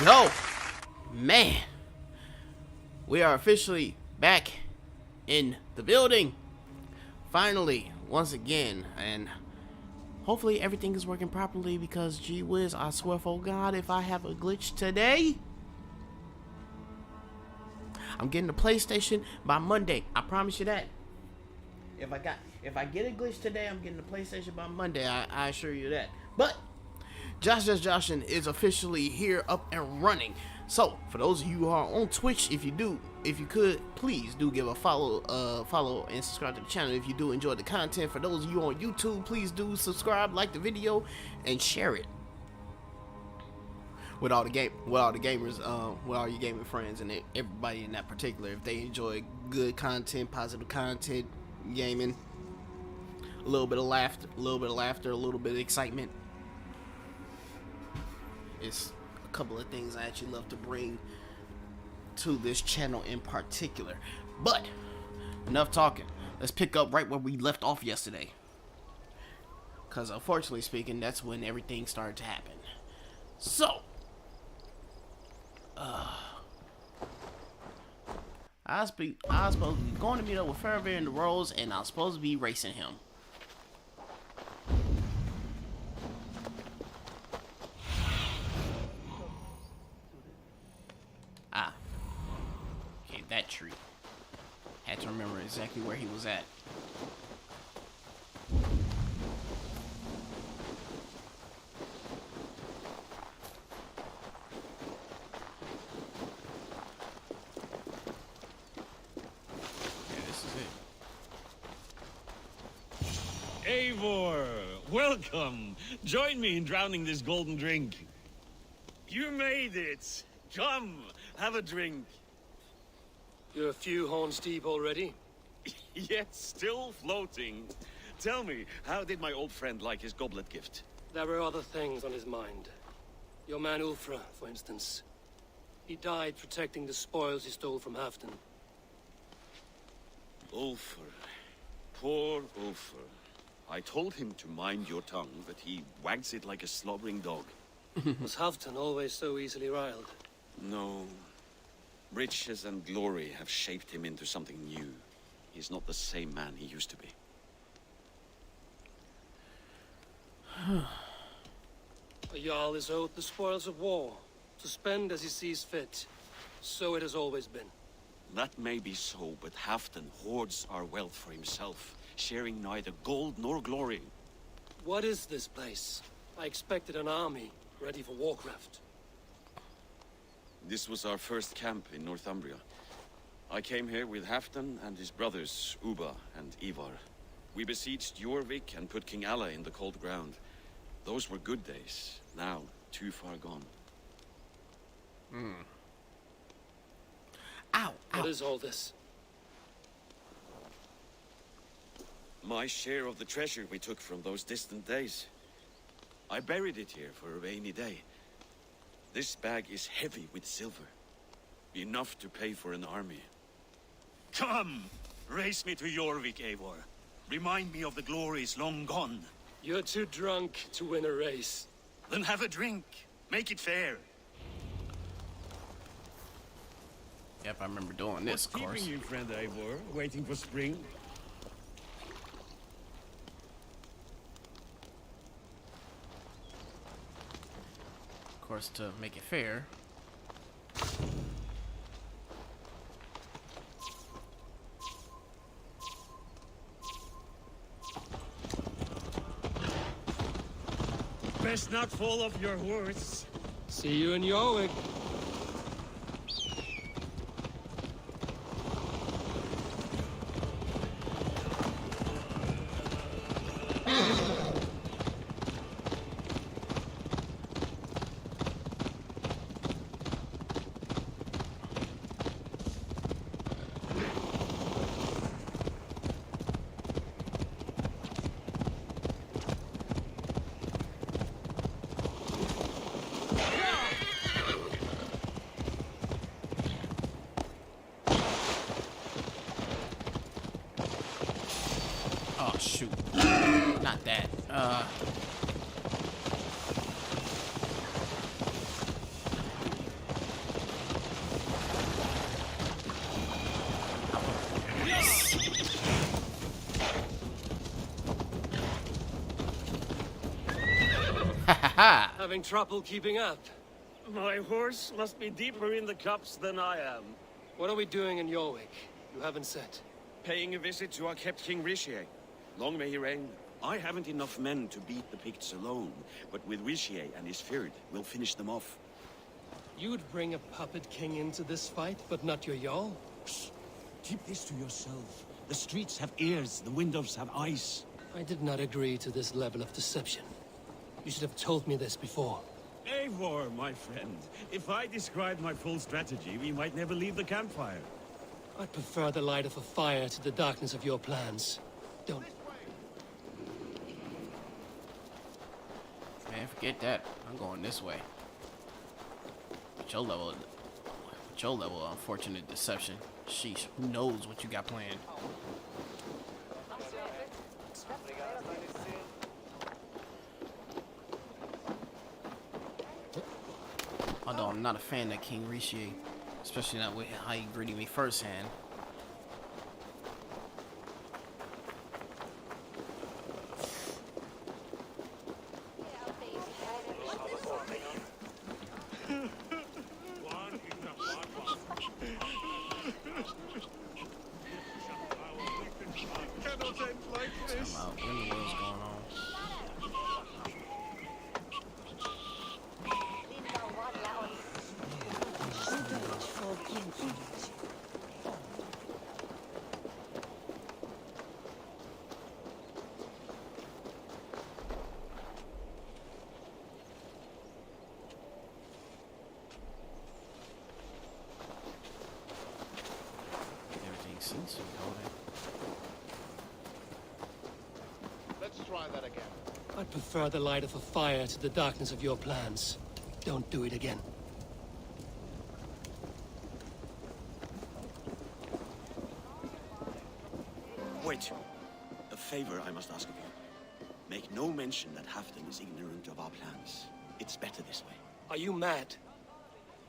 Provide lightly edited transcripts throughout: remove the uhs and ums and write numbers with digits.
Go, man. We are officially back in the building. Finally, once again, and hopefully everything is working properly because gee whiz, I swear for God, if I have a glitch today, I'm getting the PlayStation by Monday. I promise you that. If I get a glitch today, I'm getting the PlayStation by Monday. I assure you that. But Joshin is officially here, up and running. So, for those of you who are on Twitch, if you could, please do give a follow and subscribe to the channel if you do enjoy the content. For those of you on YouTube, please do subscribe, like the video, and share it with all the gamers, with all your gaming friends and everybody in that particular. If they enjoy good content, positive content, gaming, a little bit of laughter, a little bit of excitement. It's a couple of things I actually love to bring to this channel in particular. But enough talking. Let's pick up right where we left off yesterday. Because unfortunately speaking, that's when everything started to happen. So, I was supposed to be going to meet up with Fairveer in the Rose, and I was supposed to be racing him. Okay, that tree. Had to remember exactly where he was at. Eivor, welcome. Join me in drowning this golden drink. You made it. Come, have a drink. You're a few horns deep already? Yet still floating. Tell me, how did my old friend like his goblet gift? There were other things on his mind. Your man Ulfra, for instance. He died protecting the spoils he stole from Halfdan. Ulfr. Poor Ulfr. I told him to mind your tongue, but he wags it like a slobbering dog. Was Halfdan always so easily riled? No. Riches and glory have shaped him into something new. He's not the same man he used to be. A Jarl is owed the spoils of war, to spend as he sees fit. So it has always been. That may be so, but Halfdan hoards our wealth for himself, sharing neither gold nor glory. What is this place? I expected an army, ready for warcraft. This was our first camp in Northumbria. I came here with Halfdan and his brothers, Ubba and Ivar. We besieged Jorvik and put King Alla in the cold ground. Those were good days, now too far gone. Ow, ow. What is all this? My share of the treasure we took from those distant days. I buried it here for a rainy day. This bag is heavy with silver. Enough to pay for an army. Come! Race me to Jorvik, Eivor. Remind me of the glories long gone. You're too drunk to win a race. Then have a drink. Make it fair. Yep, I remember doing this, of course. What's keeping you, friend Eivor? Waiting for spring? Of course, to make it fair. Best not fall off your horse. See you in Jorvik. Oh, shoot. Not that. Having trouble keeping up. My horse must be deeper in the cups than I am. What are we doing in Jorvik? You haven't said. Paying a visit to our kept King Rishi. Long may he reign. I haven't enough men to beat the Picts alone, but with Richier and his Fyrd, we'll finish them off. You'd bring a puppet king into this fight, but not your Jarl? Psst. Keep this to yourself. The streets have ears, the windows have eyes. I did not agree to this level of deception. You should have told me this before. Eivor, my friend. If I described my full strategy, we might never leave the campfire. I prefer the light of a fire to the darkness of your plans. Don't... Man, forget that. I'm going this way. With your level of unfortunate deception. Sheesh, who knows what you got planned? Although I'm not a fan of King Richier, especially not with how he greeted me firsthand. What in the world's going on? Everything seems to be holding. Let's try that again. I prefer the light of a fire to the darkness of your plans. Don't do it again. Wait. A favor I must ask of you. Make no mention that Halfdan is ignorant of our plans. It's better this way. Are you mad?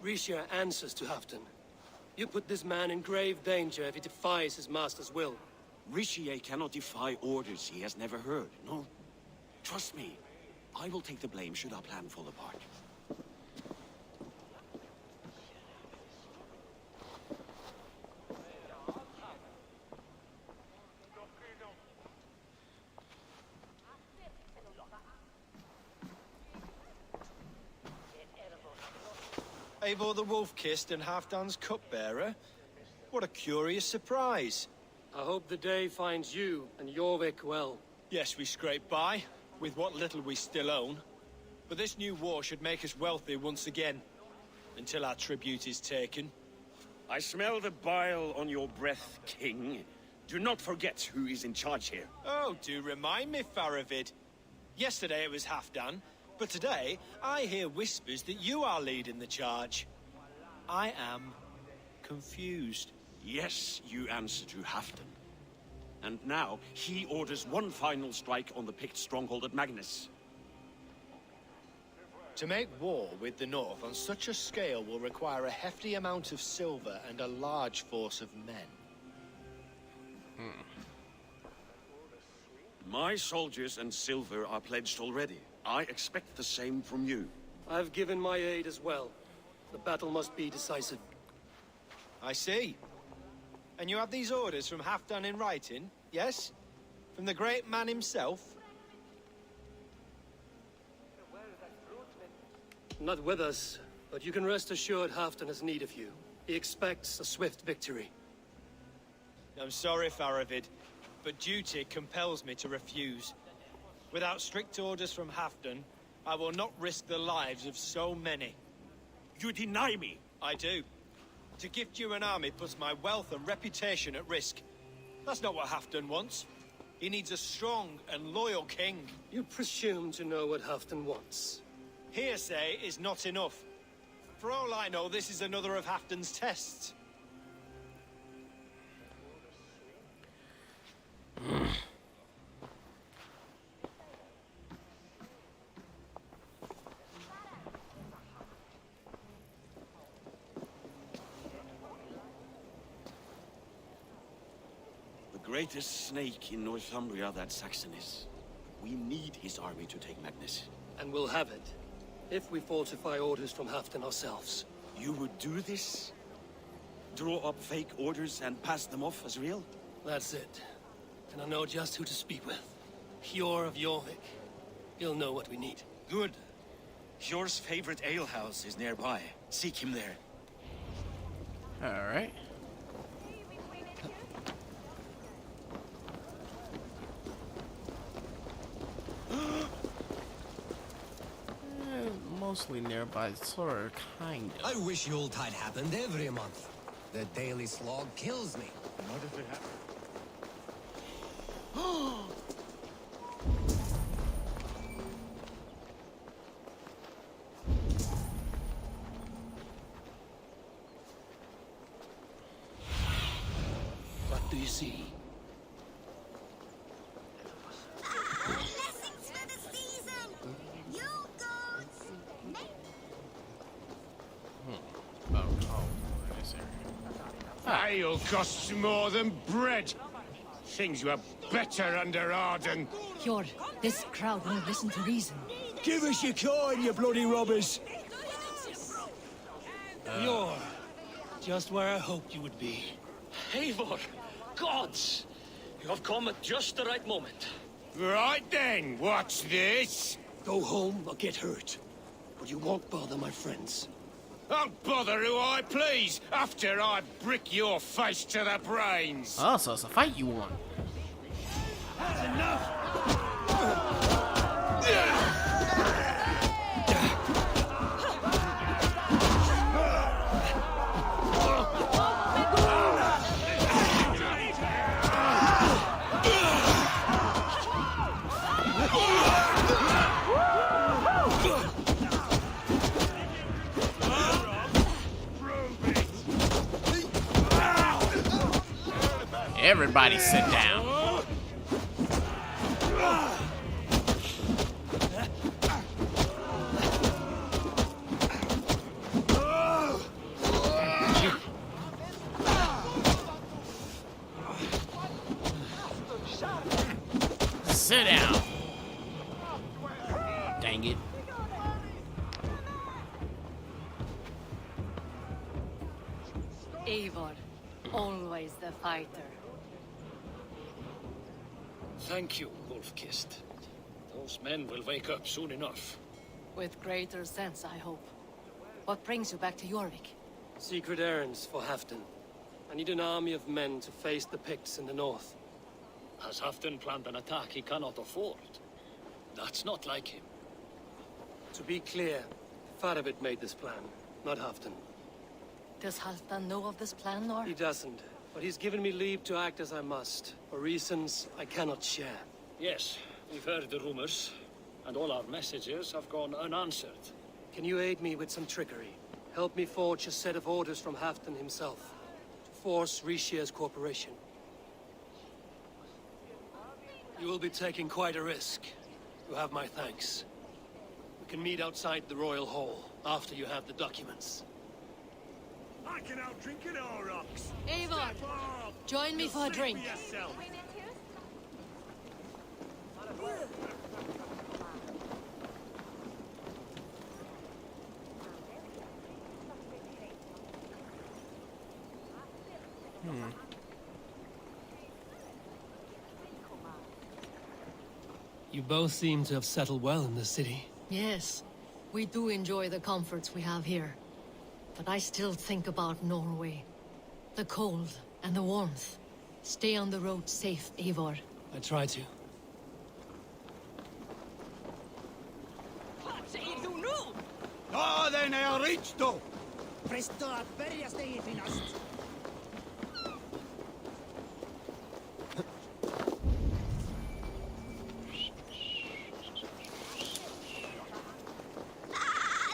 Richier answers to Halfdan. You put this man in grave danger if he defies his master's will. Richier cannot defy orders he has never heard, no? Trust me. I will take the blame should our plan fall apart. Eivor the Wolf-Kissed and Halfdan's cupbearer? What a curious surprise. I hope the day finds you and Jorvik well. Yes, we scrape by, with what little we still own. But this new war should make us wealthy once again, until our tribute is taken. I smell the bile on your breath, King. Do not forget who is in charge here. Oh, do remind me, Faravid. Yesterday it was Halfdan, but today I hear whispers that you are leading the charge. I am confused. Yes, you answer to Halfdan. And now, he orders one final strike on the Pict stronghold at Magnus. To make war with the North on such a scale will require a hefty amount of silver and a large force of men. My soldiers and silver are pledged already. I expect the same from you. I've given my aid as well. The battle must be decisive. I see. And you have these orders from Halfdan in writing, yes? From the great man himself? Not with us, but you can rest assured Halfdan has need of you. He expects a swift victory. I'm sorry, Faravid, but duty compels me to refuse. Without strict orders from Halfdan, I will not risk the lives of so many. You deny me! I do. To gift you an army puts my wealth and reputation at risk. That's not what Halfdan wants. He needs a strong and loyal king. You presume to know what Halfdan wants. Hearsay is not enough. For all I know, this is another of Halfdan's tests. The greatest snake in Northumbria that Saxon is. We need his army to take Magnus. And we'll have it, if we falsify orders from Halfdan ourselves. You would do this? Draw up fake orders and pass them off as real? That's it. And I know just who to speak with. Hjor of Jorvik. He'll know what we need. Good. Hjor's favorite alehouse is nearby. Seek him there. All right. Mostly nearby, sort of, kind of. I wish Yuletide happened every month. The daily slog kills me. What if it happened? What do you see? Blessings for the season! You goats! In this area. Ale costs more than bread. Things were better under Arden. Hjor, this crowd won't listen to reason. Give us your coin, you bloody robbers! You're just where I hoped you would be. Eivor! Gods! You have come at just the right moment. Right then, what's this? Go home or get hurt. But you won't bother my friends. I'll bother who I please after I brick your face to the brains. Oh, so it's a fight you want. Everybody sit down. Sit down. Dang it. Eivor, always the fighter. Thank you, Wolf-Kissed. Those men will wake up soon enough. With greater sense, I hope. What brings you back to Jorvik? Secret errands for Halfdan. I need an army of men to face the Picts in the north. Has Halfdan planned an attack he cannot afford? That's not like him. To be clear, Faravit made this plan, not Halfdan. Does Halfdan know of this plan, or? He doesn't, but he's given me leave to act as I must, for reasons I cannot share. Yes, we've heard the rumors, and all our messages have gone unanswered. Can you aid me with some trickery? Help me forge a set of orders from Halfdan himself, to force Rishia's cooperation. You will be taking quite a risk. You have my thanks. We can meet outside the Royal Hall, after you have the documents. I can out-drink an Aurochs. Eivor, join me for a drink. You both seem to have settled well in the city. Yes, we do enjoy the comforts we have here. But I still think about Norway. The cold and the warmth. Stay on the road safe, Eivor. I try to. Ja, den är rich då. Presto att börja steg finast.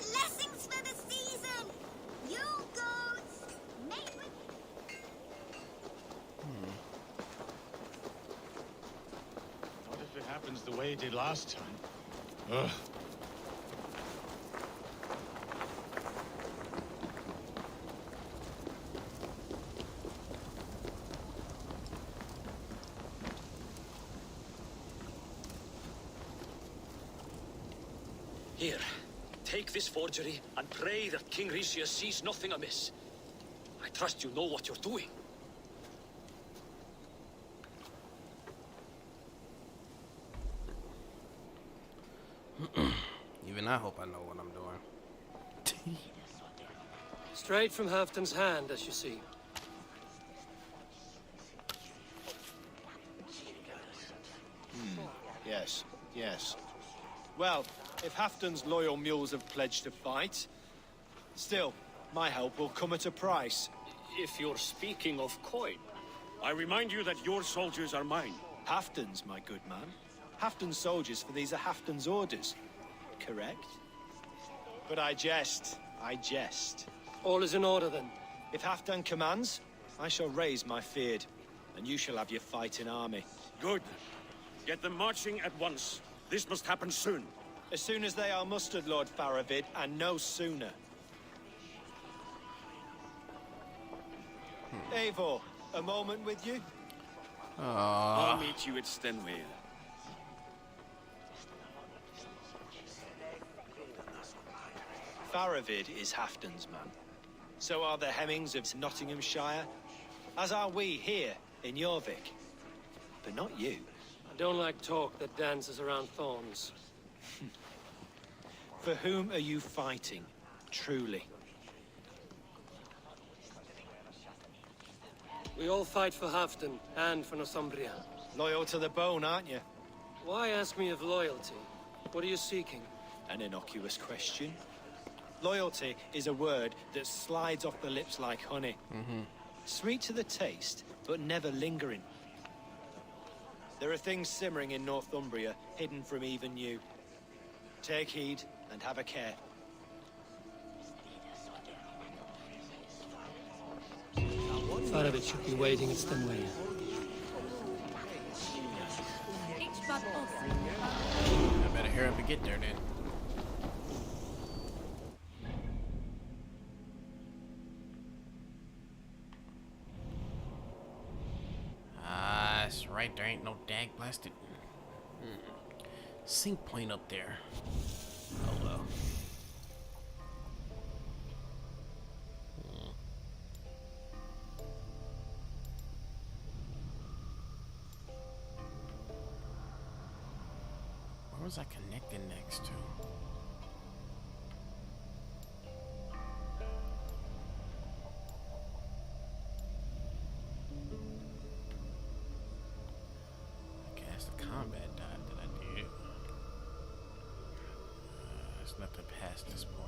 Blessings for the season! You goats! Make with... What if it happens the way it did last time? Ugh. Here, take this forgery and pray that King Rishia sees nothing amiss. I trust you know what you're doing. Even I hope I know what I'm doing. Straight from Halfton's hand, as you see. Yes, yes. Well, if Halfton's loyal mules have pledged to fight, still, my help will come at a price. If you're speaking of coin, I remind you that your soldiers are mine. Halfton's, my good man. Halfton's soldiers, for these are Halfton's orders. Correct? But I jest. I jest. All is in order, then. If Halfdan commands, I shall raise my feared, and you shall have your fighting army. Good. Get them marching at once. This must happen soon. As soon as they are mustered, Lord Faravid, and no sooner. Eivor, a moment with you? I'll meet you at Stenway. Faravid is Halfdan's man. So are the Hemmings of Nottinghamshire, as are we here in Jorvik. But not you. I don't like talk that dances around thorns. For whom are you fighting, truly? We all fight for Halfdan and for Northumbria. Loyal to the bone, aren't you? Why ask me of loyalty? What are you seeking? An innocuous question. Loyalty is a word that slides off the lips like honey. Sweet to the taste, but never lingering. There are things simmering in Northumbria, hidden from even you. Take heed and have a care. Faravid should be waiting at Stenway. I better hurry up and get there then. That's right, there ain't no dag blasted sync point up there. Oh well. Where was I connected next to? I guess the combat dive that I did. There's nothing past this point.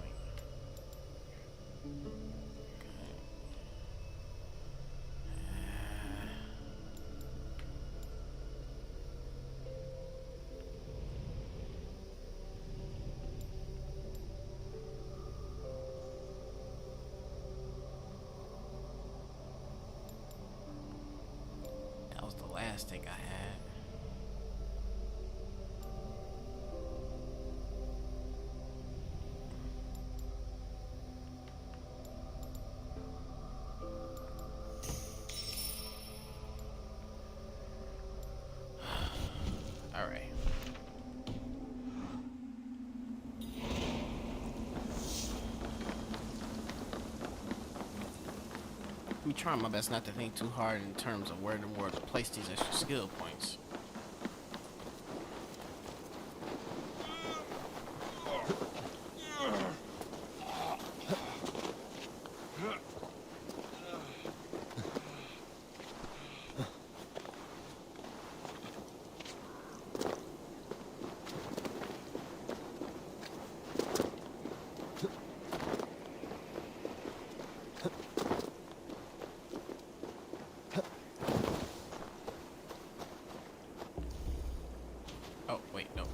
That was the last thing I had. All right. I'm trying my best not to think too hard in terms of where to place these extra skill points. Oh, wait, no.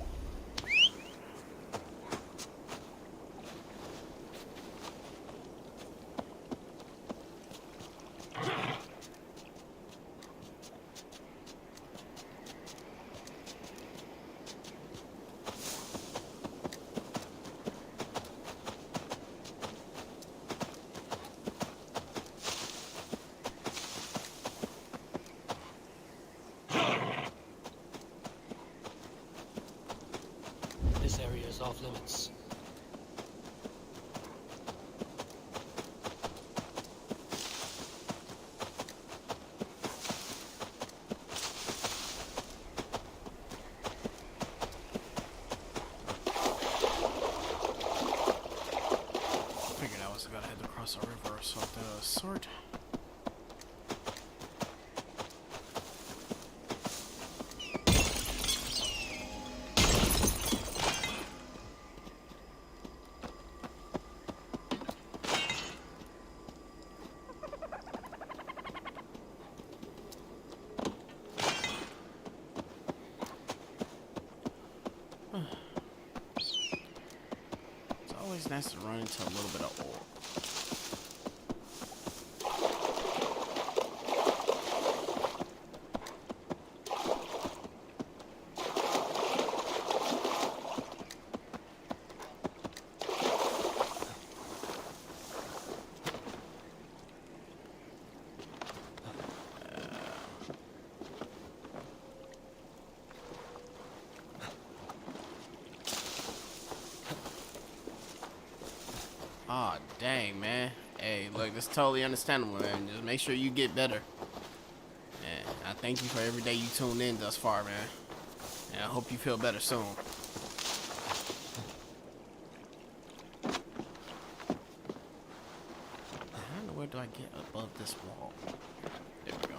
This area is off limits. across a river or something of the sort. It's always nice to run into a little bit of ore. Aw, dang, man. Hey, look, it's totally understandable, man. Just make sure you get better. And I thank you for every day you tuned in thus far, man. And I hope you feel better soon. I don't know, where do I get above this wall? There we go.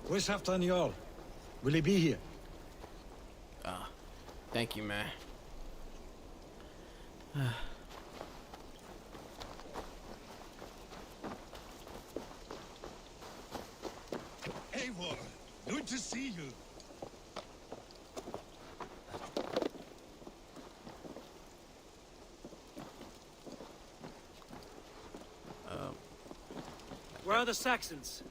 Where's Halfdan Jarl? Will he be here? Thank you, man. Eivor, good to see you. Where are the Saxons?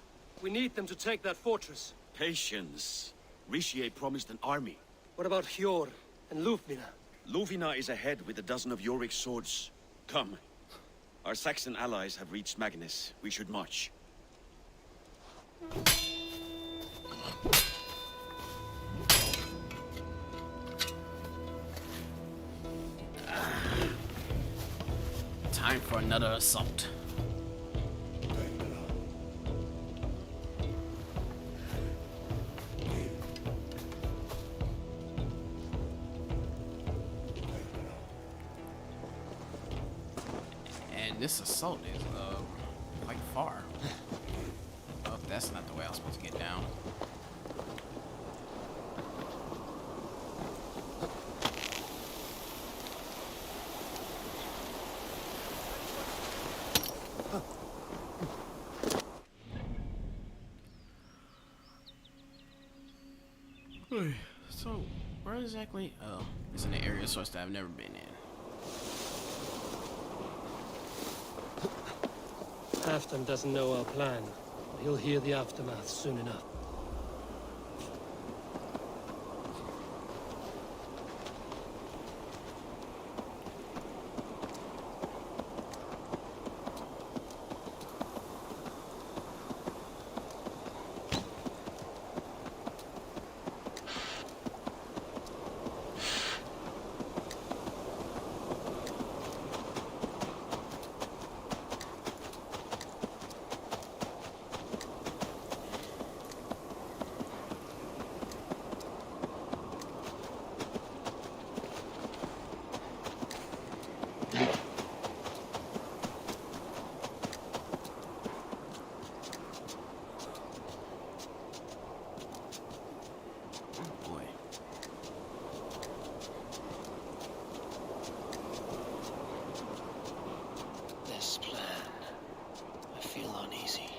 We need them to take that fortress. Patience. Richier promised an army. What about Hjor and Lufmina? Luvina is ahead with a dozen of Yorick's swords. Come. Our Saxon allies have reached Magnus. We should march. Time for another assault. And this assault is quite far. Oh, that's not the way I was supposed to get down. So, where exactly? Oh, it's in an area source that I've never been in. Halfdan doesn't know our plan, but he'll hear the aftermath soon enough. Boy. This plan, I feel uneasy.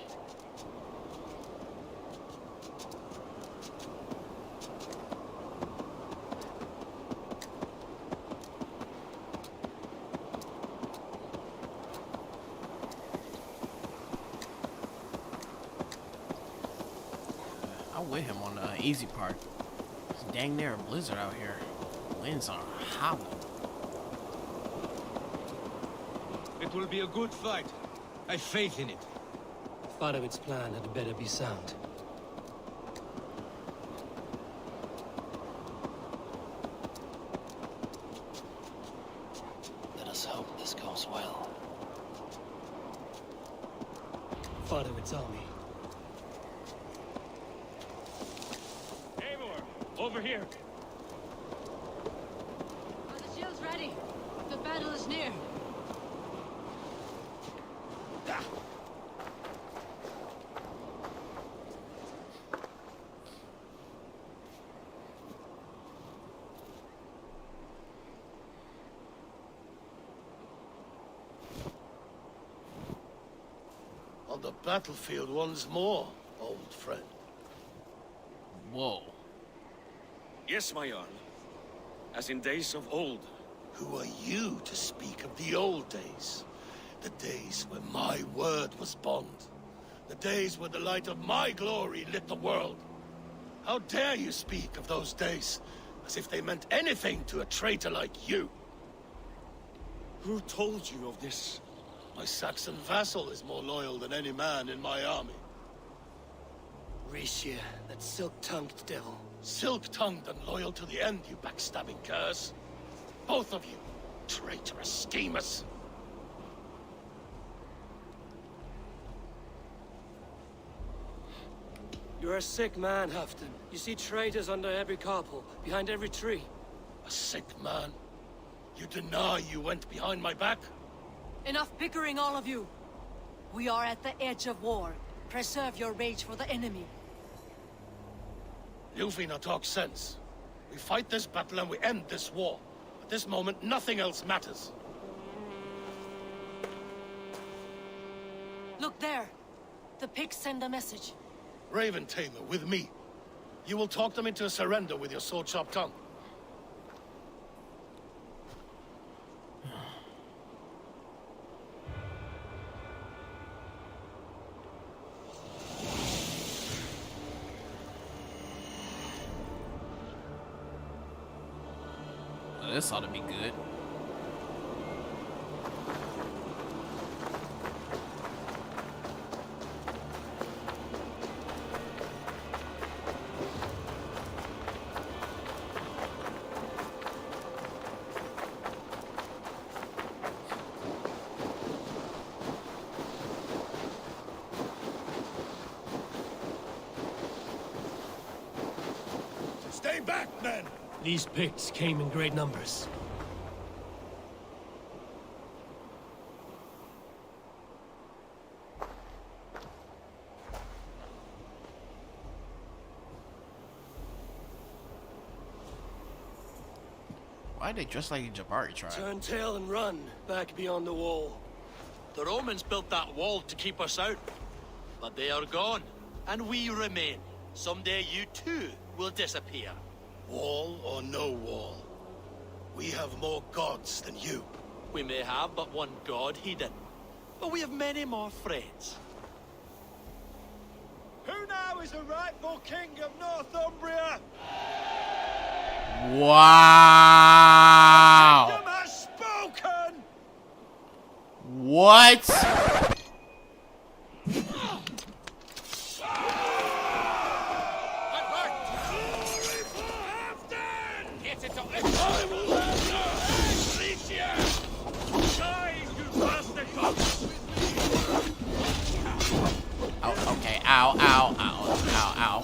I'm with him on the easy part. It's dang near a blizzard out here. Winds are howling. It will be a good fight. I have faith in it. Farovit's plan had better be sound. as well. Follow its army. Eivor, over here. Are the shields ready? The battle is near. On the battlefield once more, old friend. Whoa. Yes, my Jarl. As in days of old. Who are you to speak of the old days? The days when my word was bond. The days when the light of my glory lit the world. How dare you speak of those days as if they meant anything to a traitor like you? Who told you of this? My Saxon vassal is more loyal than any man in my army. Ricia, that silk-tongued devil. Silk-tongued and loyal to the end, you backstabbing curs. Both of you, traitorous schemers. You're a sick man, Hafton. You see traitors under every carpel, behind every tree. A sick man? You deny you went behind my back? Enough bickering, all of you. We are at the edge of war. Preserve your rage for the enemy. Ljufina talks sense. We fight this battle and we end this war. At this moment, nothing else matters. Look there. The pigs send a message. Raven Tamer, with me. You will talk them into a surrender with your sword-sharp tongue. This ought to be good. Stay back, men! These Picts came in great numbers. Why are they dressed like a Jabari tribe? Turn tail and run, back beyond the wall. The Romans built that wall to keep us out. But they are gone, and we remain. Someday you too will disappear. Wall or no wall, we have more gods than you. We may have but one god, Hedon. But we have many more friends. Who now is the rightful king of Northumbria? Wow! Kingdom has spoken! What? Oh, okay. Ow, ow, ow, ow, ow.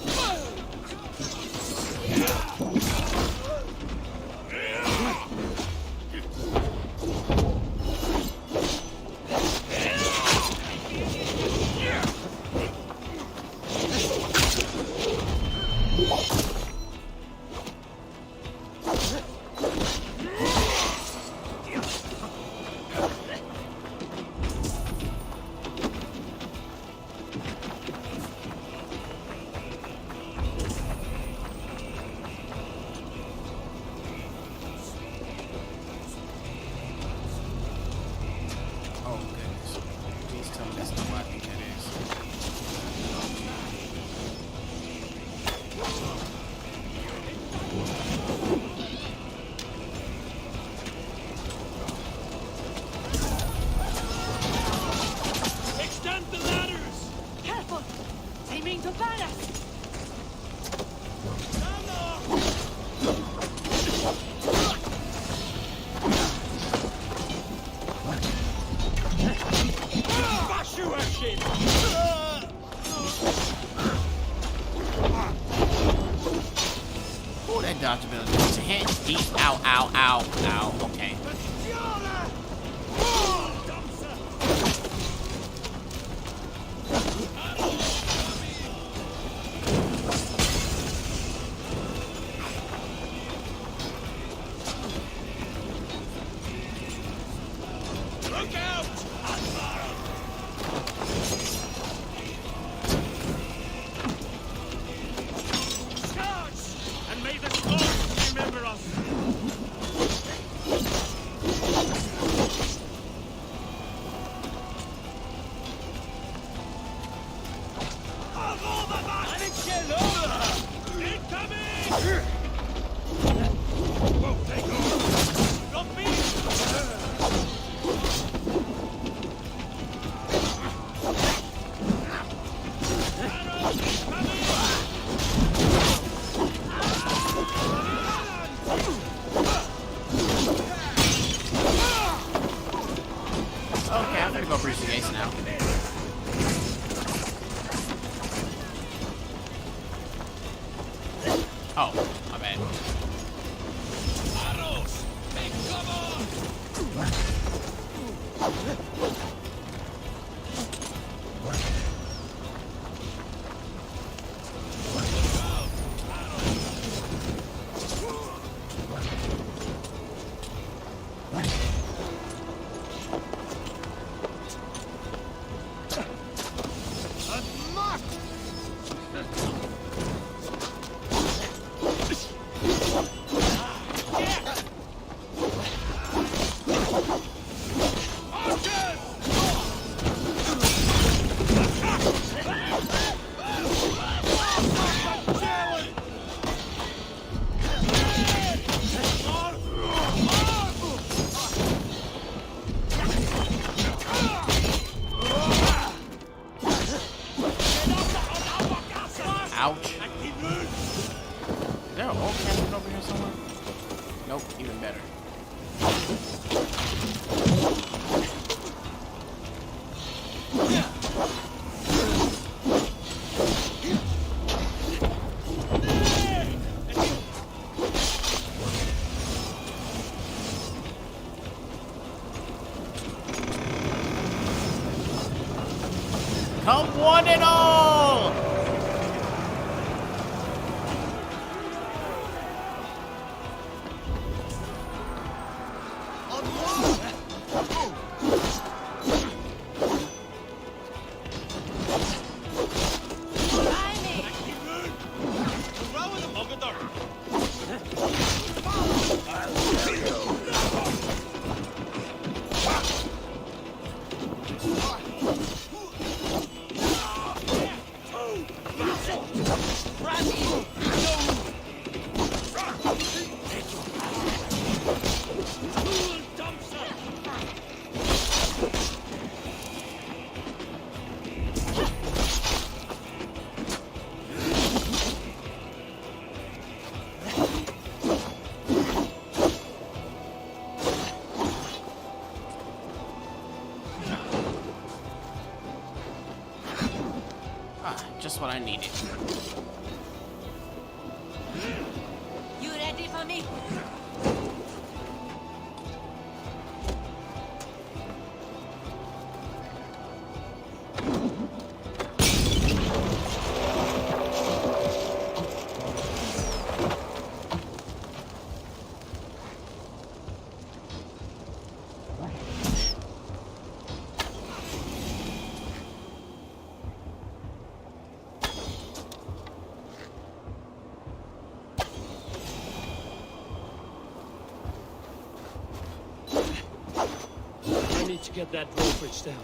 shame. Oh, that dodge ability was a hit. Deep. Ow, ow, ow, ow. Okay. Look out! Charge! And may the gods remember us! Incoming! Whoa, take off! Not me! Okay, I'm gonna go breach the gates now. Oh, my bad. Arrows! Take cover! Ouch. Is there a whole cannon over here somewhere? Nope, even better. Come one and all! Just what I needed. You ready for me? I need to get that drawbridge down.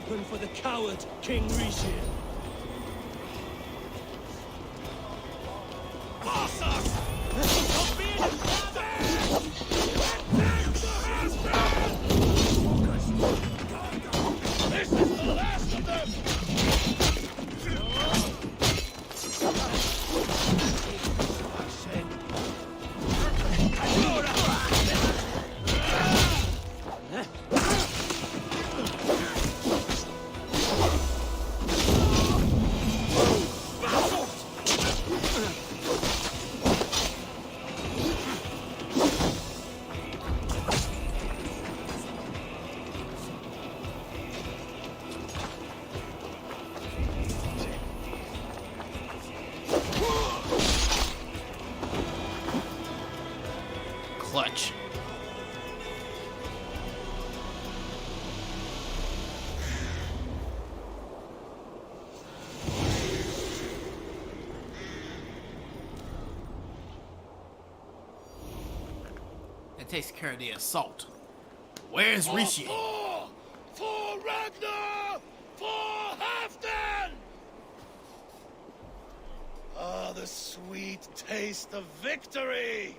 open for the coward, King Rishi. This is the last of them! Clutch. That takes care of the assault. Where's Rishi? For Ragnar! For Halfdan! Ah, the sweet taste of victory!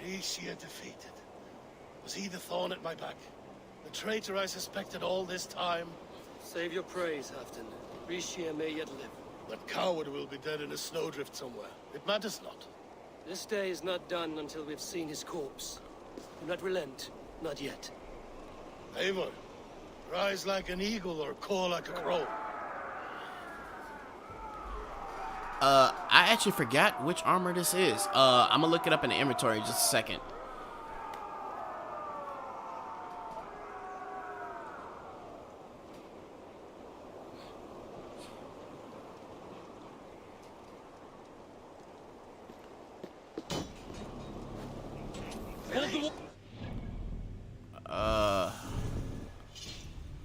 Rishi defeated. Was he the thorn at my back? The traitor I suspected all this time? Save your praise, Halfdan. Rishi may yet live. That coward will be dead in a snowdrift somewhere. It matters not. This day is not done until we've seen his corpse. Do not relent. Not yet. Eivor, rise like an eagle or call like a crow. I actually forgot which armor this is. I'm gonna look it up in the inventory in just a second.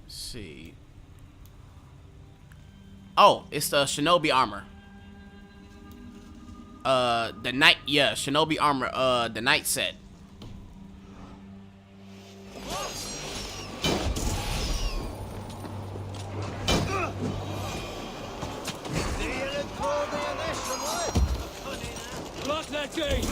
Let's see. Oh, it's the Shinobi armor. The night, yeah, Shinobi armor, the night set. Lock that gate!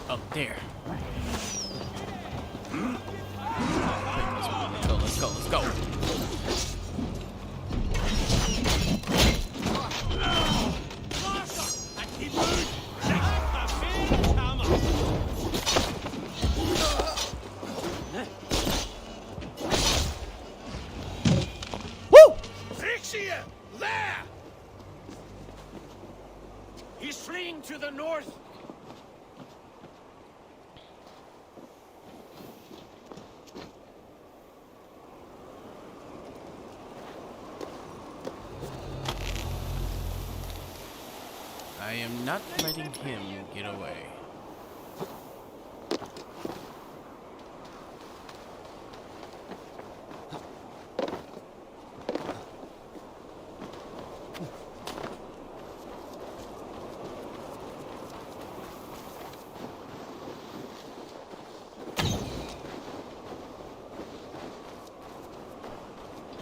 Oh, there. Let's go, let's go, let's go. Woo! Fixia! There! He's fleeing to the north! I am not letting him get away.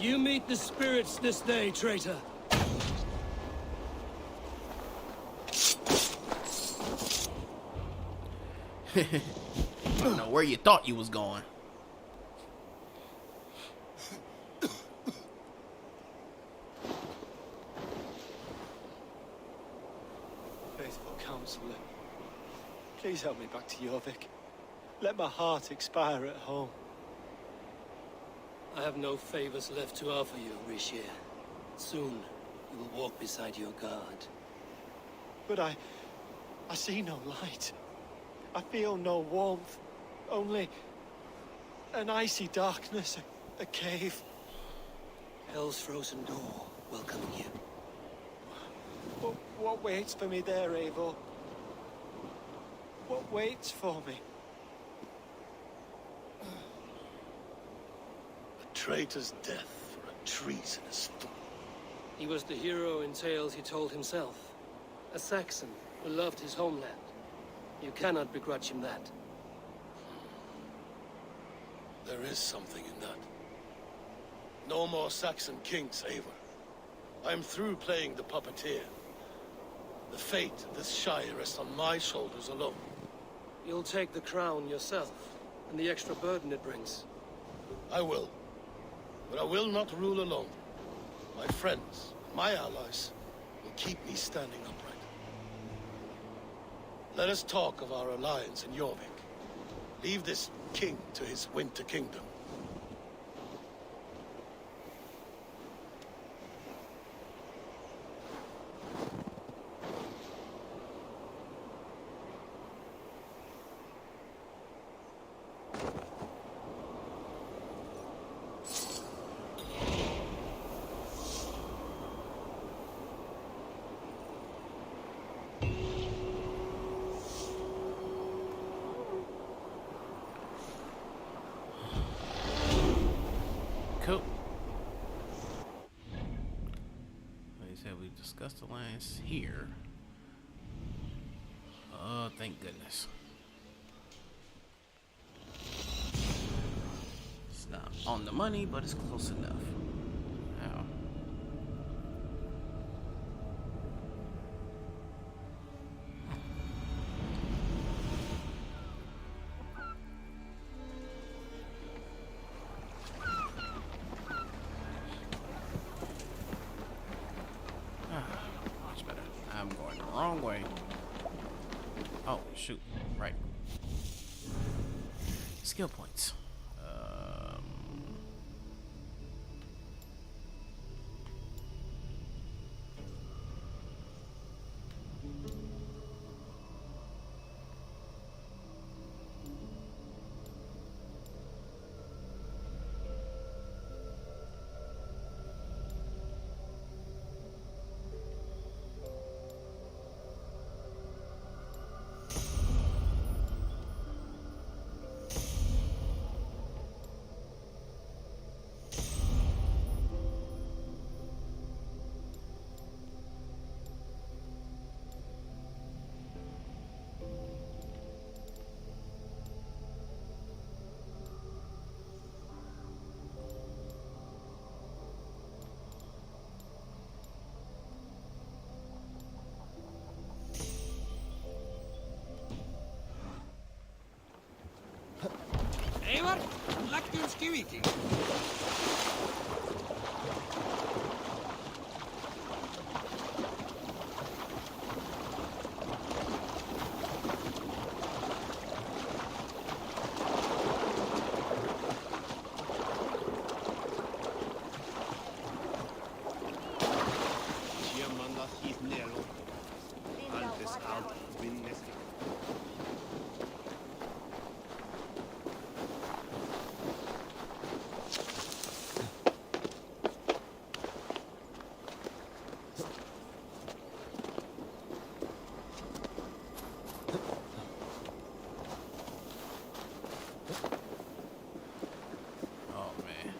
You meet the spirits this day, traitor. I don't know where you thought you was going. Faithful counselor, please help me back to Jorvik. Let my heart expire at home. I have no favors left to offer you, Rishir. Soon, you will walk beside your god. But I see no light. I feel no warmth. Only an icy darkness, a cave. Hell's frozen door welcoming you. What waits for me there, Eivor? What waits for me? A traitor's death for a treasonous fool. He was the hero in tales he told himself. A Saxon who loved his homeland. You cannot begrudge him that. There is something in that. No more Saxon kings, Eivor. I'm through playing the puppeteer. The fate of this shire rests on my shoulders alone. You'll take the crown yourself, and the extra burden it brings. I will. But I will not rule alone. My friends, my allies, will keep me standing upright. Let us talk of our alliance in Jorvik. Leave this king to his winter kingdom. Cool. Like I said, we discussed the lines here. Oh, thank goodness. It's not on the money, but it's close enough. Now, much better. I'm going the wrong way. Oh, shoot. Right. Skill points. Eivor, läktyyn skivikin. Jämmandas hit neråt. Altes allt vinnes. Oh, man.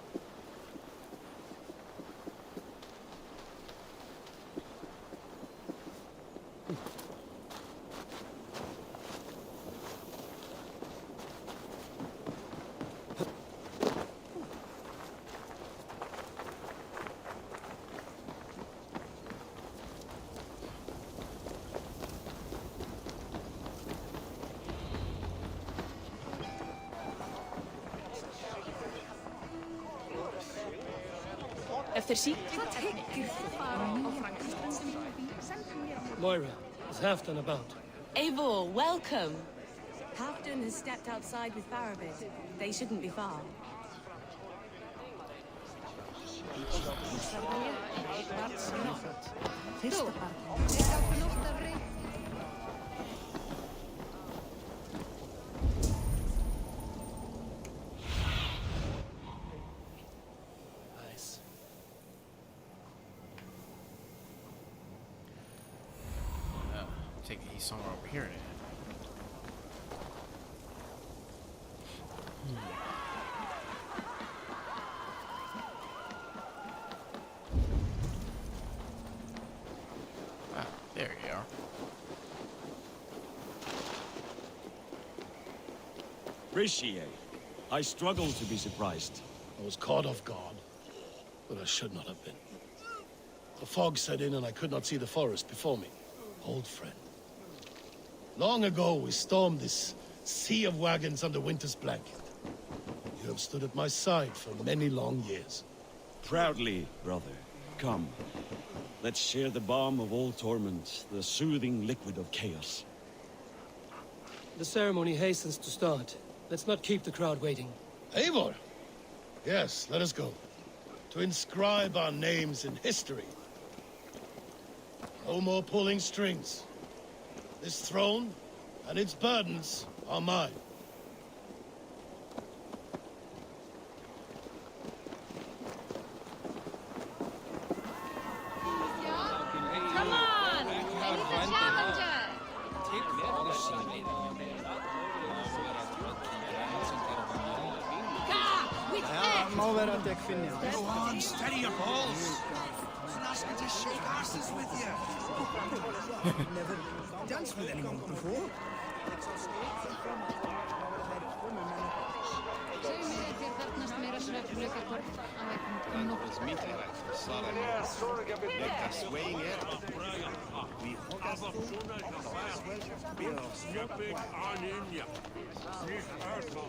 Moira, is Halfdan about? Eivor, welcome. Halfdan has stepped outside with Farabid. They shouldn't be far. Nice. Take it he's somewhere over here then. Ah, there you are. Appreciate. I struggle to be surprised. I was caught off guard, but I should not have been. The fog set in and I could not see the forest before me. Old friend. Long ago we stormed this sea of wagons under winter's blanket. You have stood at my side for many long years. Proudly, brother. Come. Let's share the balm of all torment, the soothing liquid of chaos. The ceremony hastens to start. Let's not keep the crowd waiting. Eivor! Yes, let us go. To inscribe our names in history. No more pulling strings. This throne and its burdens are mine. Come on! He's a challenger! Má vera að dekk finna. Go on, steady your balls. And ask her to shake asses with you. Never danced with anyone before.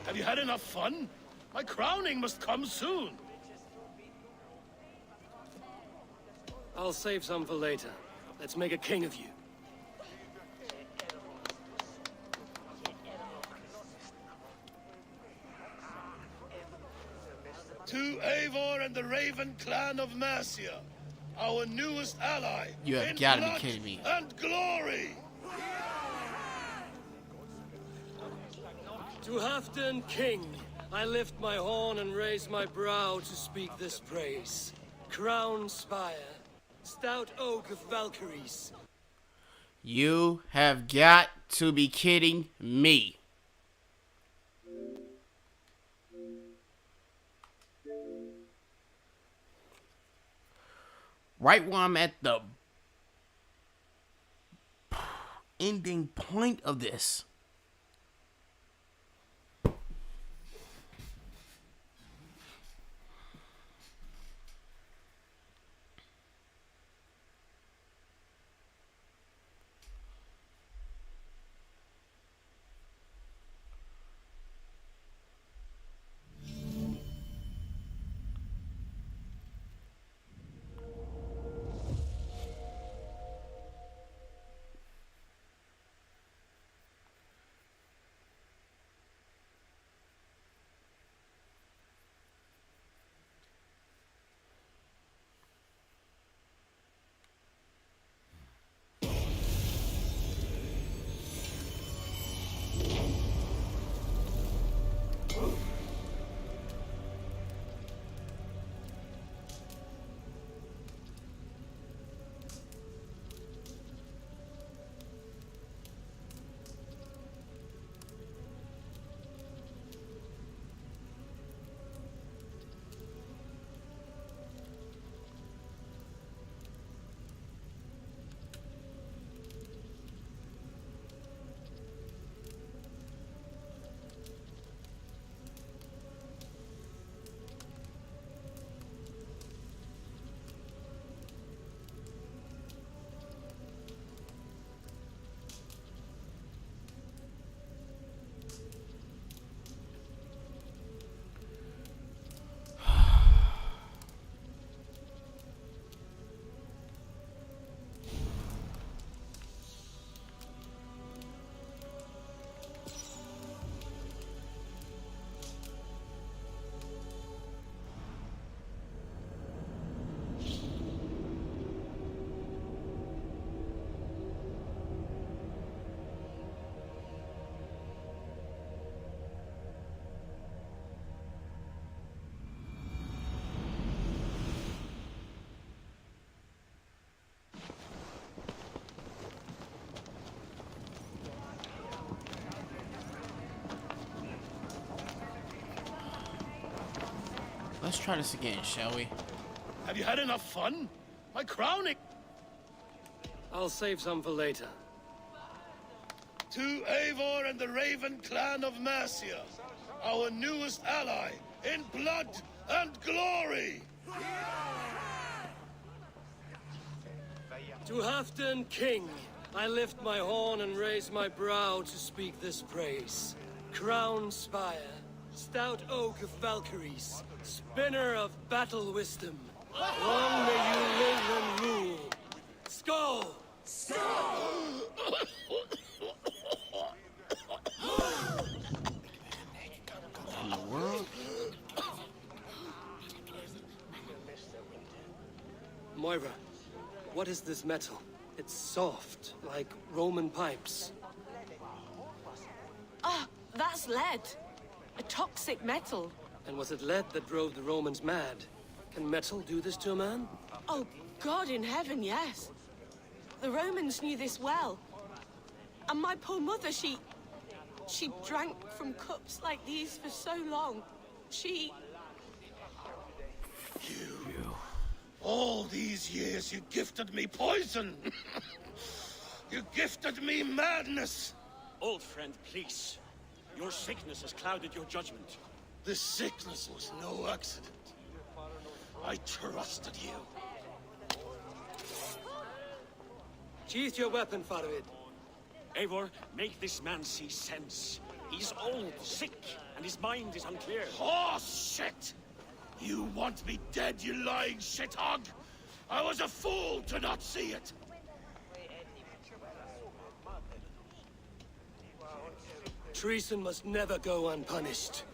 Have you had enough fun? My crowning must come soon. I'll save some for later. Let's make a king of you. To Eivor and the Raven clan of Mercia, our newest ally. You have in got to be blood kidding me. And glory. To Halfdan King, I lift my horn and raise my brow to speak this praise. Crown spire, stout oak of Valkyries. You have got to be kidding me. Right when I'm at the ending point of this. Let's try this again, shall we? Have you had enough fun? My crowning! I'll save some for later. To Eivor and the Raven clan of Mercia, our newest ally in blood and glory! To Halfdan King, I lift my horn and raise my brow to speak this praise. Crown Spire, stout oak of Valkyries, spinner of battle wisdom. Long may you live and rule. Skull! In the world? Moira, what is this metal? It's soft, like Roman pipes. Ah, that's lead. A toxic metal. And was it lead that drove the Romans mad? Can metal do this to a man? Oh, God in heaven, yes. The Romans knew this well. And my poor mother, she drank from cups like these for so long. She... You. All these years you gifted me poison. You gifted me madness. Old friend, please. Your sickness has clouded your judgment. This sickness was no accident. I trusted you. Sheath your weapon, Farid. Eivor, make this man see sense. He's old, sick, and his mind is unclear. Oh, shit! You want me dead, you lying shithog? I was a fool to not see it. Treason must never go unpunished.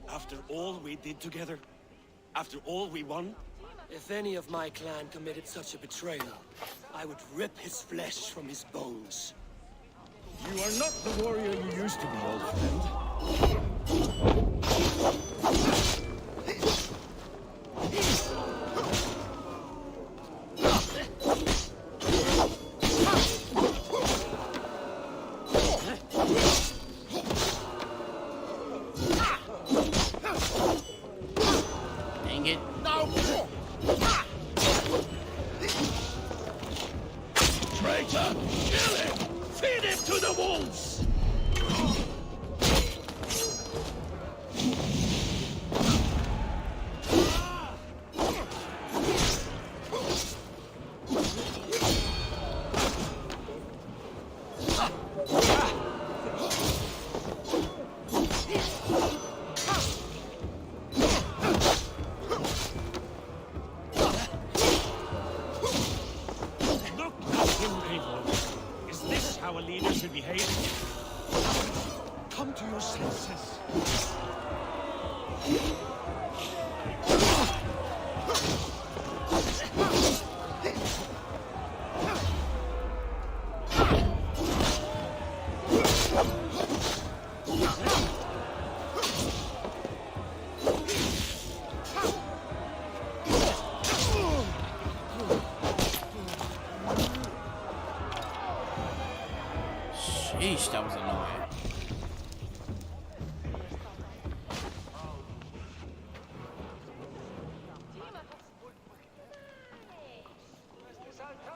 After all we did together? After all we won? If any of my clan committed such a betrayal, I would rip his flesh from his bones. You are not the warrior you used to be, old friend. Dang it. Traitor! Kill him! Feed him to the wolves! Look at him, Eivor. Is this how a leader should behave? Come to your senses. Sheesh, that was annoying.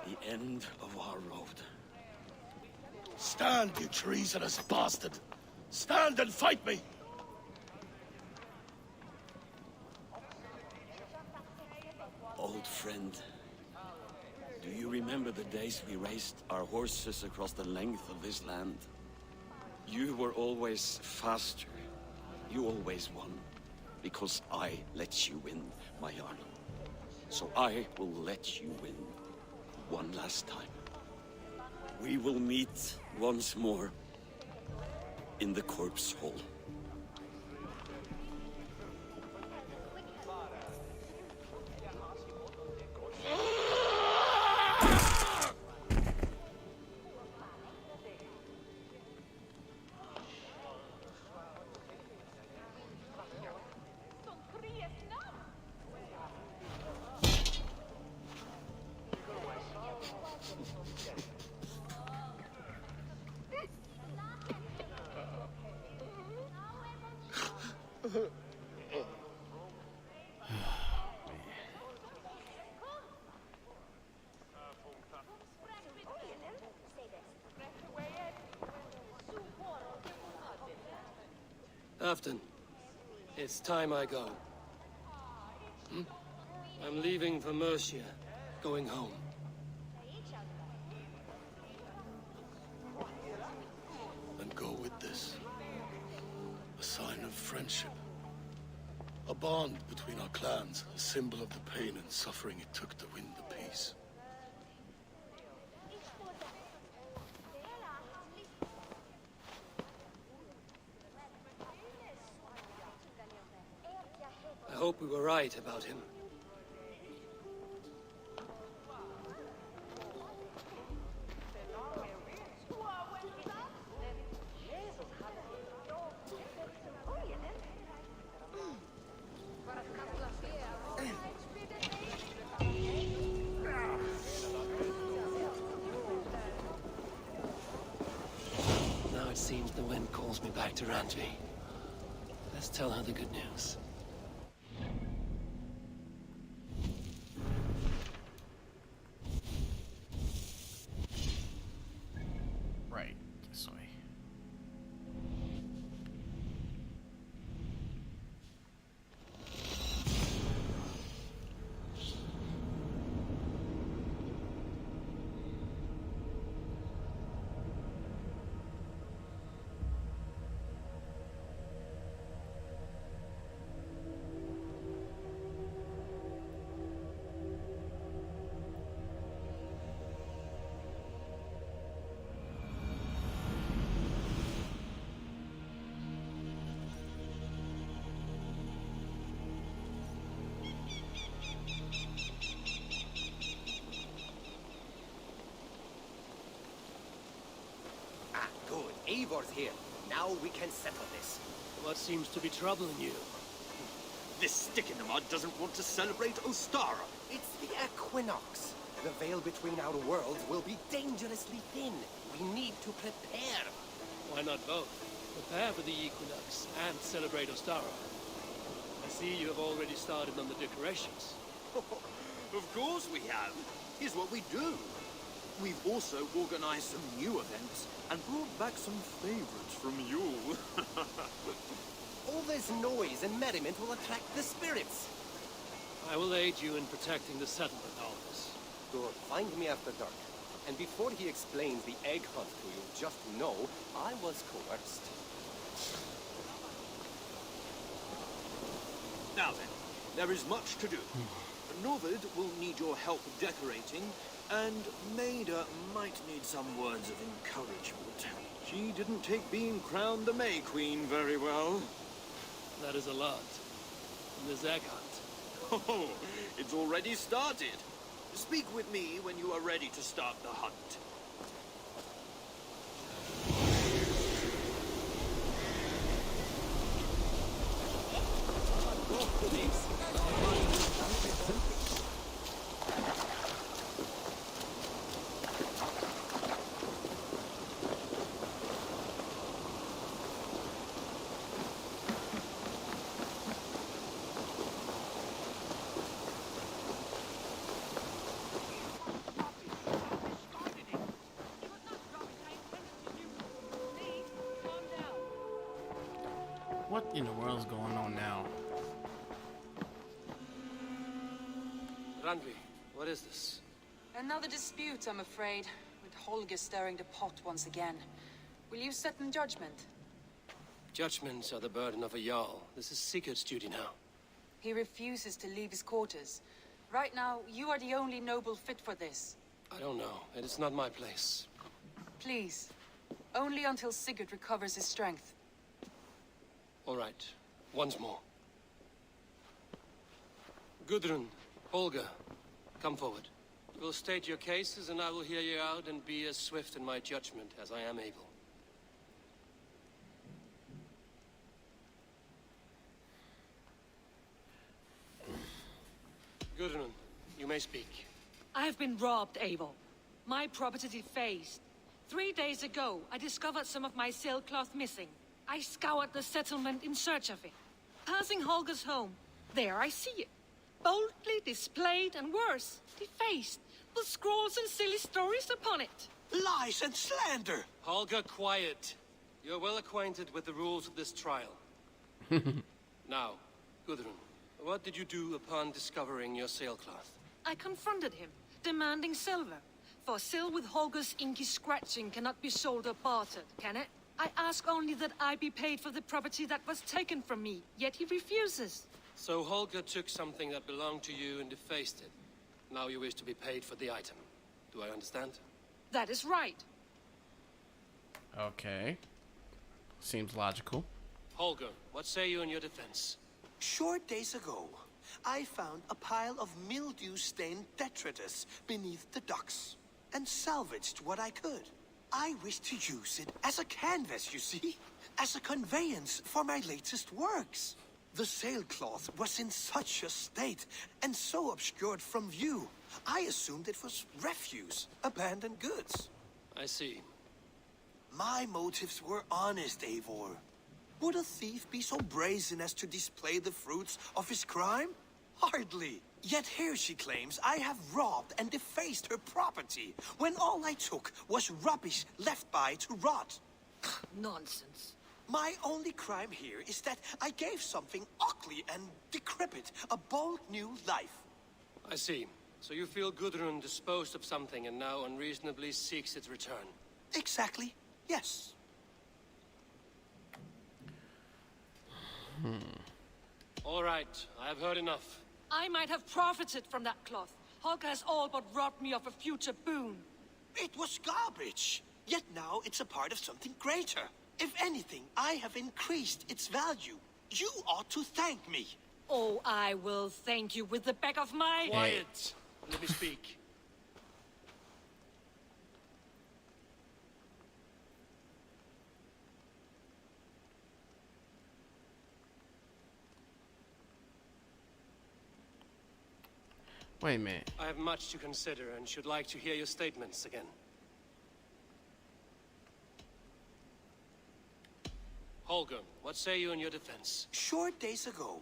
The end of our road. Stand, you treasonous bastard! Stand and fight me! Old friend, do you remember the days we raced our horses across the length of this land? You were always faster. You always won. Because I let you win, my Jarl. So I will let you win. One last time. We will meet once more in the corpse hall. Afton, it's time I go. I'm leaving for Mercia, going home. And go with this. A sign of friendship. A bond between our clans, a symbol of the pain and suffering it took to win the peace. I hope we were right about him. Now it seems the wind calls me back to Randvi. Let's tell her the good news. Right, this way. Good. Eivor's here. Now we can settle this. What seems to be troubling you? This stick in the mud doesn't want to celebrate Ostara. It's the equinox. The veil between our worlds will be dangerously thin. We need to prepare. Why not both? Prepare for the equinox and celebrate Ostara. I see you have already started on the decorations. Of course we have. Here's what we do. We've also organized some new events and brought back some favorites from you. All this noise and merriment will attract the spirits. I will aid you in protecting the settlement, Aldous. Good. Find me after dark. And before he explains the egg hunt to you, just know I was coerced. Now then, there is much to do. Norvid will need your help decorating, and Maida might need some words of encouragement. She didn't take being crowned the May Queen very well. That is a lot. And this egg hunt. Oh, it's already started. Speak with me when you are ready to start the hunt. What in the world's going on now? Randvi, what is this? Another dispute, I'm afraid, with Holger stirring the pot once again. Will you set in judgment? Judgments are the burden of a Jarl. This is Sigurd's duty now. He refuses to leave his quarters. Right now, you are the only noble fit for this. I don't know. It is not my place. Please. Only until Sigurd recovers his strength. All right. Once more. Gudrun, Holger, come forward. You will state your cases, and I will hear you out and be as swift in my judgment as I am able. Gudrun, you may speak. I have been robbed, Eivor. My property defaced. 3 days ago, I discovered some of my sailcloth missing. I scoured the settlement in search of it. Passing Holger's home, there I see it. Boldly displayed and worse, defaced, with scrolls and silly stories upon it. Lies and slander! Holger, quiet. You're well acquainted with the rules of this trial. Now, Gudrun, what did you do upon discovering your sailcloth? I confronted him, demanding silver. For sil with Holger's inky scratching cannot be sold or bartered, can it? I ask only that I be paid for the property that was taken from me, yet he refuses. So Holger took something that belonged to you and defaced it. Now you wish to be paid for the item. Do I understand? That is right. Okay. Seems logical. Holger, what say you in your defense? Short days ago, I found a pile of mildew-stained detritus beneath the docks, and salvaged what I could. I wish to use it as a canvas, you see? As a conveyance for my latest works. The sailcloth was in such a state, and so obscured from view, I assumed it was refuse, abandoned goods. I see. My motives were honest, Eivor. Would a thief be so brazen as to display the fruits of his crime? Hardly. Yet here she claims I have robbed and defaced her property, when all I took was rubbish left by to rot. Nonsense. My only crime here is that I gave something ugly and decrepit a bold new life. I see. So you feel Gudrun disposed of something and now unreasonably seeks its return? Exactly, yes. All right, I have heard enough. I might have profited from that cloth. Holger has all but robbed me of a future boon. It was garbage. Yet now it's a part of something greater. If anything, I have increased its value. You ought to thank me. Oh, I will thank you with the back of my... Quiet! Let me speak. Wait a minute. I have much to consider and should like to hear your statements again. Holger, what say you in your defense? Short days ago,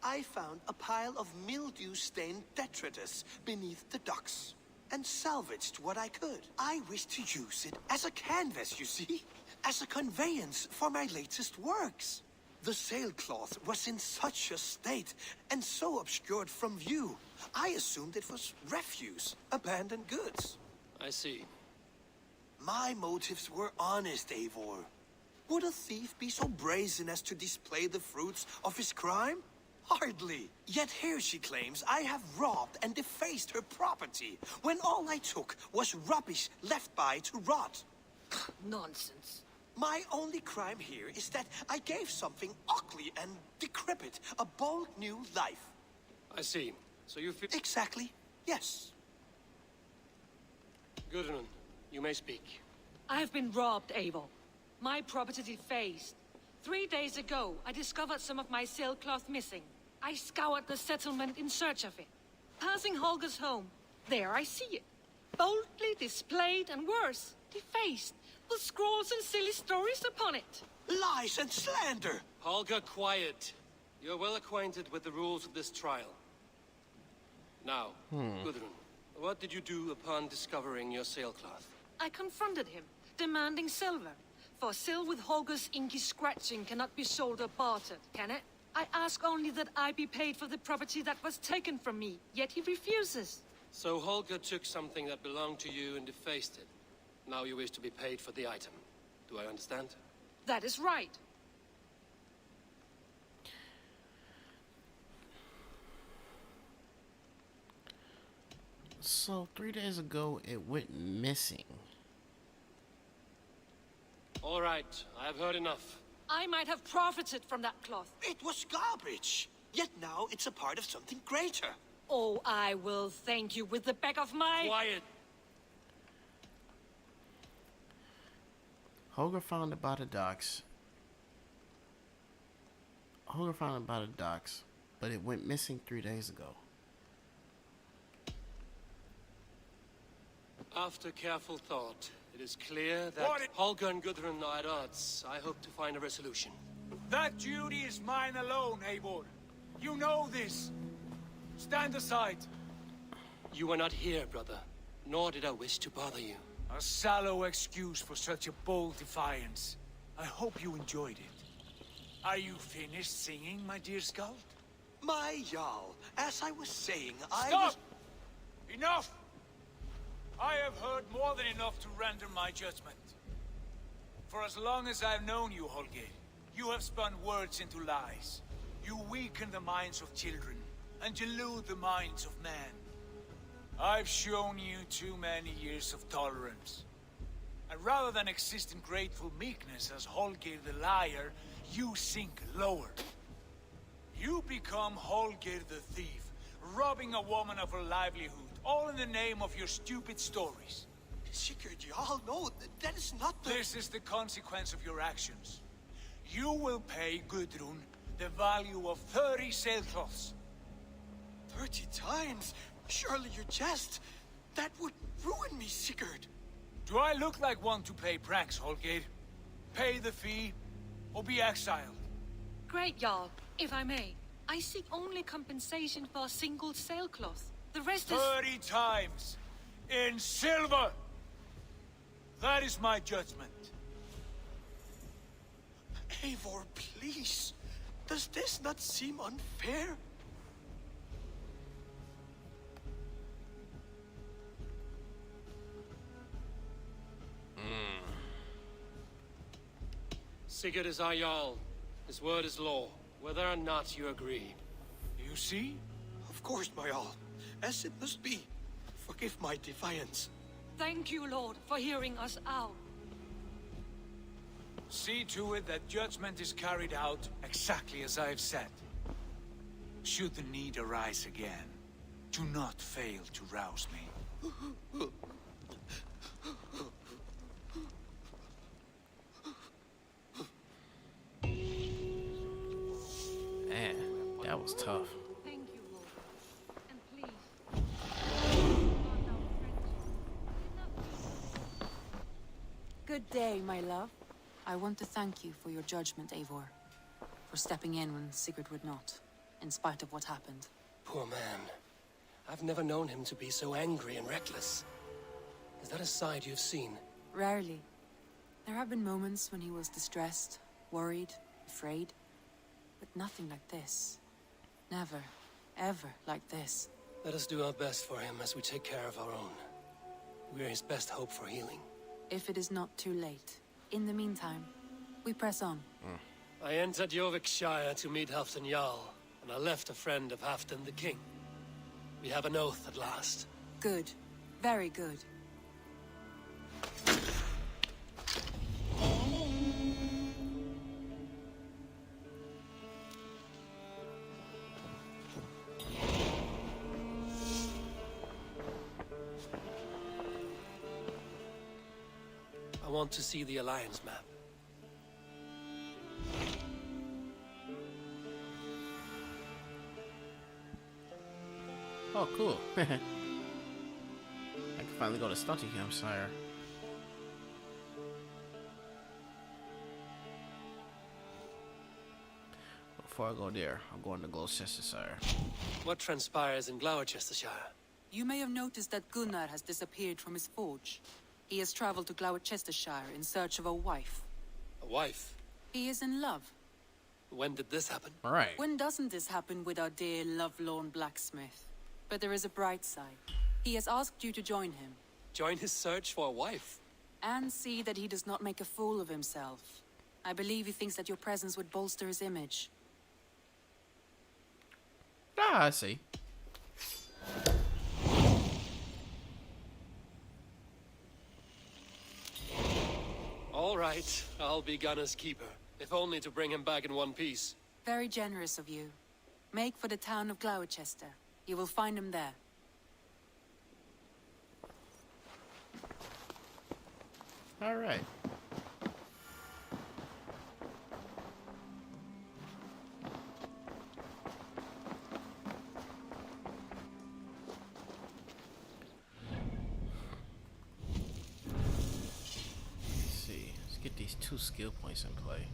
I found a pile of mildew-stained detritus beneath the docks, and salvaged what I could. I wish to use it as a canvas, you see? As a conveyance for my latest works. The sailcloth was in such a state, and so obscured from view, I assumed it was refuse, abandoned goods. I see. My motives were honest, Eivor. Would a thief be so brazen as to display the fruits of his crime? Hardly. Yet here she claims I have robbed and defaced her property, when all I took was rubbish left by to rot. Nonsense. My only crime here is that I gave something ugly and decrepit a bold new life. I see. So you feel... Exactly, yes. Gudrun, you may speak. I have been robbed, Eivor. My property defaced. 3 days ago, I discovered some of my sailcloth missing. I scoured the settlement in search of it. Passing Holger's home, there I see it. Boldly displayed and worse, defaced, with scrawls and silly stories upon it. Lies and slander! Holger, quiet. You're well acquainted with the rules of this trial. Now, Gudrun, what did you do upon discovering your sailcloth? I confronted him, demanding silver. For sil with Holger's inky scratching cannot be sold or bartered, can it? I ask only that I be paid for the property that was taken from me, yet he refuses. So Holger took something that belonged to you and defaced it. Now you wish to be paid for the item. Do I understand? That is right. So 3 days ago, it went missing. All right, I have heard enough. I might have profited from that cloth. It was garbage. Yet now it's a part of something greater. Oh, I will thank you with the back of my... Quiet! Holger found it by the docks. But it went missing 3 days ago. After careful thought, it is clear that Holger and Gudrun are at odds. I hope to find a resolution. That duty is mine alone, Eivor. You know this. Stand aside. You are not here, brother. Nor did I wish to bother you. A sallow excuse for such a bold defiance. I hope you enjoyed it. Are you finished singing, my dear Skald? My Jarl, as I was saying, Stop! Enough! I have heard more than enough to render my judgment. For as long as I've known you, Holger, you have spun words into lies. You weaken the minds of children, and delude the minds of men. I've shown you too many years of tolerance. And rather than exist in grateful meekness as Holger the liar, you sink lower. You become Holger the thief, robbing a woman of her livelihood, all in the name of your stupid stories. Sigurd, Jarl, no, that is not the... This is the consequence of your actions. You will pay Gudrun the value of 30 sailcloths. 30 times? Surely you jest. That would ruin me, Sigurd. Do I look like one to play pranks, Holger? Pay the fee, or be exiled. Great, Jarl. If I may, I seek only compensation for a single sailcloth. The rest is... 30 times! In silver! That is my judgment. Eivor, please. Does this not seem unfair? Sigurd is our Jarl. His word is law, whether or not you agree. You see? Of course, my Jarl. As it must be. Forgive my defiance. Thank you, Lord, for hearing us out. See to it that judgment is carried out exactly as I have said. Should the need arise again, do not fail to rouse me. Man, that was tough. Thank you, Lord. And please... Good day, my love. I want to thank you for your judgment, Eivor. For stepping in when Sigurd would not, in spite of what happened. Poor man. I've never known him to be so angry and reckless. Is that a side you've seen? Rarely. There have been moments when he was distressed, worried, afraid. But nothing like this. Never, ever like this. Let us do our best for him as we take care of our own. We are his best hope for healing. If it is not too late. In the meantime, we press on. I entered Jorvikshire to meet Halfdan Jarl, and I left a friend of Halfdan the King. We have an oath at last. Good. Very good. I want to see the Alliance map. Oh, cool. I can finally go to Stottinghamshire. Before I go there, I'm going to Gloucestershire. What transpires in Gloucestershire? You may have noticed that Gunnar has disappeared from his forge. He has traveled to Gloucestershire in search of a wife. A wife? He is in love. When did this happen? All right. When doesn't this happen with our dear lovelorn blacksmith? But there is a bright side. He has asked you to join him. Join his search for a wife? And see that he does not make a fool of himself. I believe he thinks that your presence would bolster his image. Ah, I see. All right, I'll be Gunner's keeper, if only to bring him back in one piece. Very generous of you. Make for the town of Gloucester. You will find him there. All right. Let's see. Let's get these 2 skill points in play.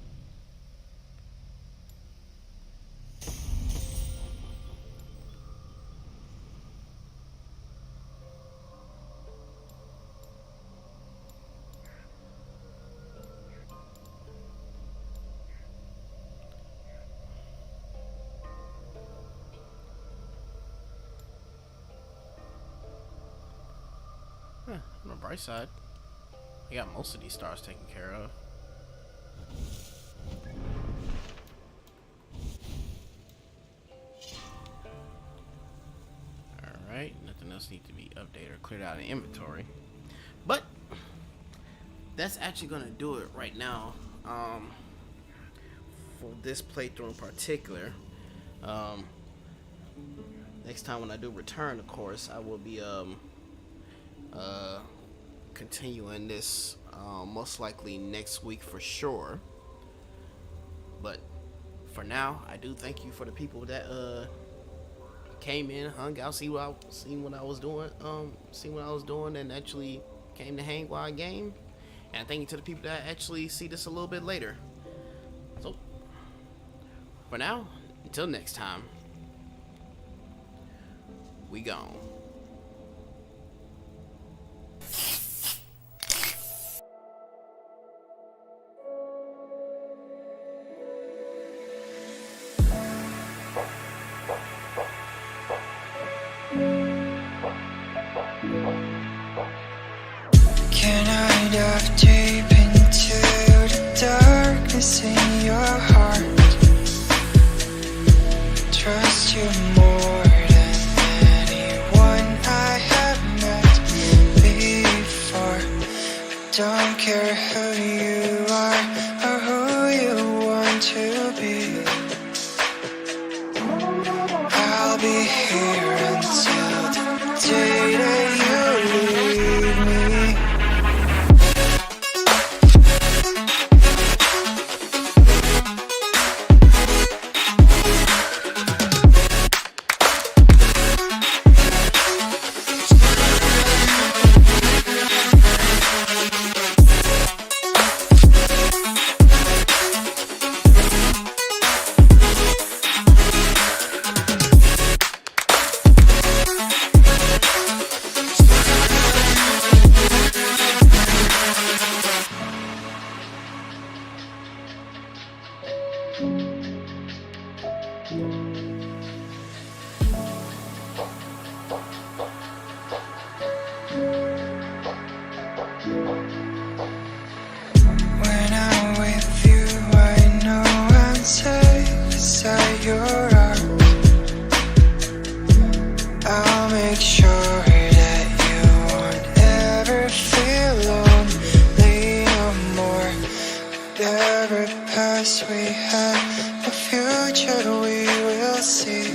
On the bright side, I got most of these stars taken care of. Alright, nothing else needs to be updated or cleared out of the inventory. But that's actually gonna do it right now. For this playthrough in particular. Next time when I do return, of course, I will be continuing this most likely next week for sure. But for now, I do thank you for the people that came in, hung out, see what I was doing, and actually came to hang while I game. And thank you to the people that actually see this a little bit later. So for now, until next time, we gone. Can I dive deep into the darkness in your heart? Trust you more than anyone I have met before. I don't care who you are or who you want to be. I'll be here until the day that you leave me. When I'm with you, I know I'm safe beside your arms. I'll make sure that you won't ever feel lonely no more. Whatever past we had, the future we will see.